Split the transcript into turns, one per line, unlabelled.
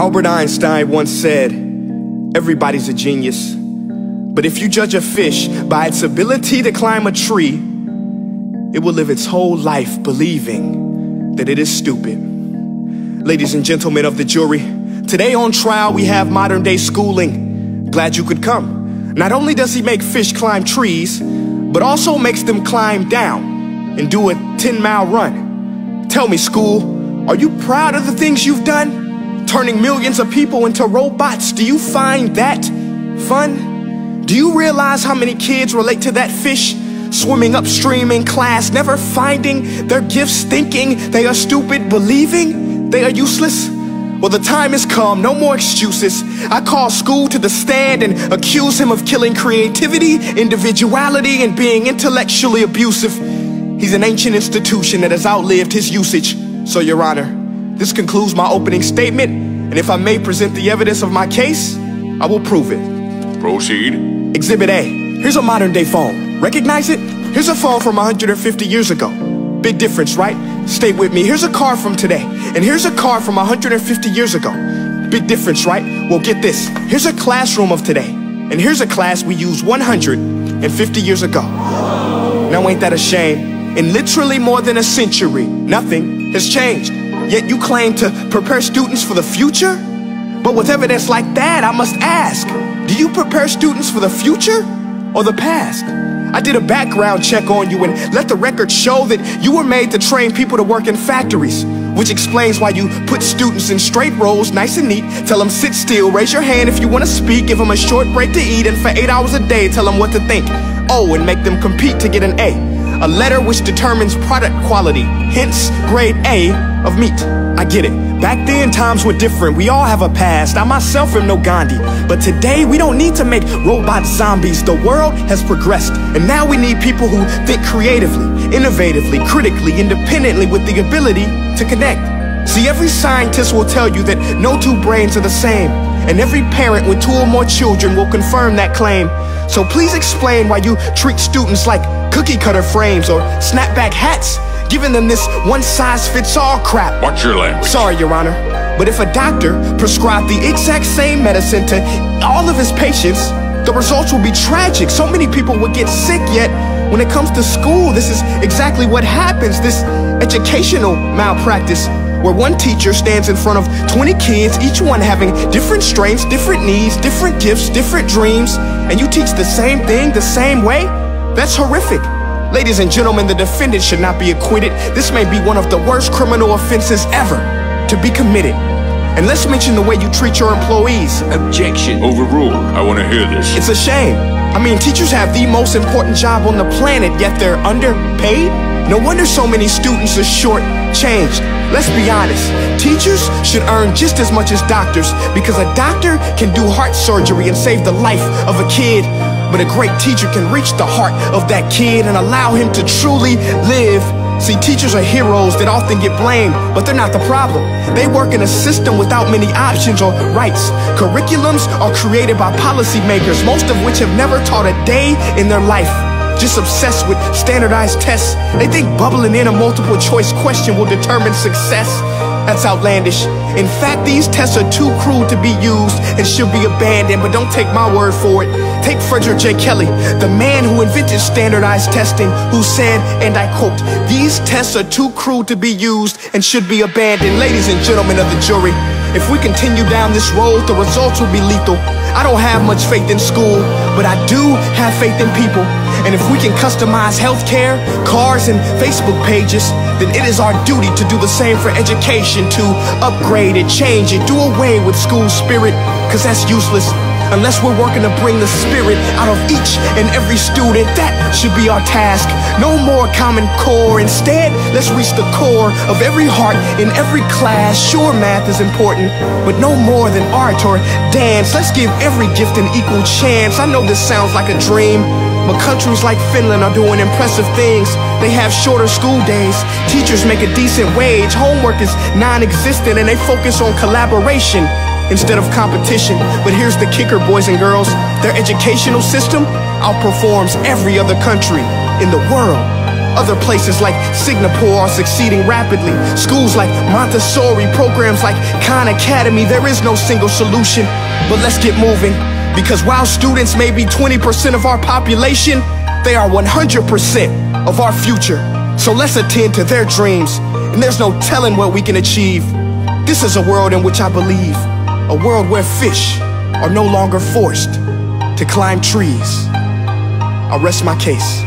Albert Einstein once said, everybody's a genius, but if you judge a fish by its ability to climb a tree, it will live its whole life believing that it is stupid. Ladies and gentlemen of the jury, today on trial we have modern day schooling. Glad you could come. Not only does he make fish climb trees, but also makes them climb down and do a 10-mile run. Tell me, school, are you proud of the things you've done? Turning millions of people into robots, do you find that fun? Do you realize how many kids relate to that fish? Swimming upstream in class, never finding their gifts, thinking they are stupid, believing they are useless? Well, the time has come, no more excuses. I call school to the stand and accuse him of killing creativity, individuality, and being intellectually abusive. He's an ancient institution that has outlived his usage. So, Your Honor, this concludes my opening statement, and if I may present the evidence of my case, I will prove it.
Proceed.
Exhibit A. Here's a modern day phone. Recognize it? Here's a phone from 150 years ago. Big difference, right? Stay with me. Here's a car from today, and here's a car from 150 years ago. Big difference, right? Well, get this. Here's a classroom of today, and here's a class we used 150 years ago. Now, ain't that a shame? In literally more than a century, nothing has changed. Yet you claim to prepare students for the future? But with evidence like that, I must ask, do you prepare students for the future or the past? I did a background check on you and let the record show that you were made to train people to work in factories, which explains why you put students in straight rows, nice and neat, tell them sit still, raise your hand if you want to speak, give them a short break to eat, and for 8 hours a day, tell them what to think. Oh, and make them compete to get an A letter which determines product quality, hence grade A of meat. I get it. Back then, times were different. We all have a past. I myself am no Gandhi. But today, we don't need to make robot zombies. The world has progressed. And now we need people who think creatively, innovatively, critically, independently, with the ability to connect. See, every scientist will tell you that no two brains are the same. And every parent with 2 or more children will confirm that claim. So please explain why you treat students like cookie cutter frames or snapback hats, giving them this one-size-fits-all crap.
Watch your language.
Sorry, Your Honor, but if a doctor prescribed the exact same medicine to all of his patients, the results will be tragic. So many people would get sick, yet when it comes to school, this is exactly what happens. This educational malpractice, where one teacher stands in front of 20 kids, each one having different strengths, different needs, different gifts, different dreams, and you teach the same thing the same way? That's horrific. Ladies and gentlemen, the defendant should not be acquitted. This may be one of the worst criminal offenses ever to be committed. And let's mention the way you treat your employees.
Objection. Overruled. I want to hear this.
It's a shame. I mean, teachers have the most important job on the planet, yet they're underpaid? No wonder so many students are short-changed. Let's be honest, teachers should earn just as much as doctors, because a doctor can do heart surgery and save the life of a kid, but a great teacher can reach the heart of that kid and allow him to truly live. See, teachers are heroes that often get blamed, but they're not the problem. They work in a system without many options or rights. Curriculums are created by policymakers, most of which have never taught a day in their life. Just obsessed with standardized tests. They think bubbling in a multiple choice question will determine success. That's outlandish. In fact, these tests are too cruel to be used and should be abandoned, but don't take my word for it. Take Frederick J. Kelly, the man who invented standardized testing, who said, and I quote, "These tests are too cruel to be used and should be abandoned." Ladies and gentlemen of the jury, if we continue down this road, the results will be lethal. I don't have much faith in school, but I do have faith in people. And if we can customize healthcare, cars, and Facebook pages, then it is our duty to do the same for education, to upgrade it, change it, do away with school spirit, because that's useless. Unless we're working to bring the spirit out of each and every student, that should be our task. No more Common Core. Instead, let's reach the core of every heart in every class. Sure, math is important, but no more than art or dance. Let's give every gift an equal chance. I know this sounds like a dream, but countries like Finland are doing impressive things. They have shorter school days, teachers make a decent wage, homework is non-existent, and they focus on collaboration instead of competition. But here's the kicker, boys and girls. Their educational system outperforms every other country in the world. Other places like Singapore are succeeding rapidly. Schools like Montessori, programs like Khan Academy, there is no single solution. But let's get moving, because while students may be 20% of our population, they are 100% of our future. So let's attend to their dreams, and there's no telling what we can achieve. This is a world in which I believe, a world where fish are no longer forced to climb trees. I'll rest my case.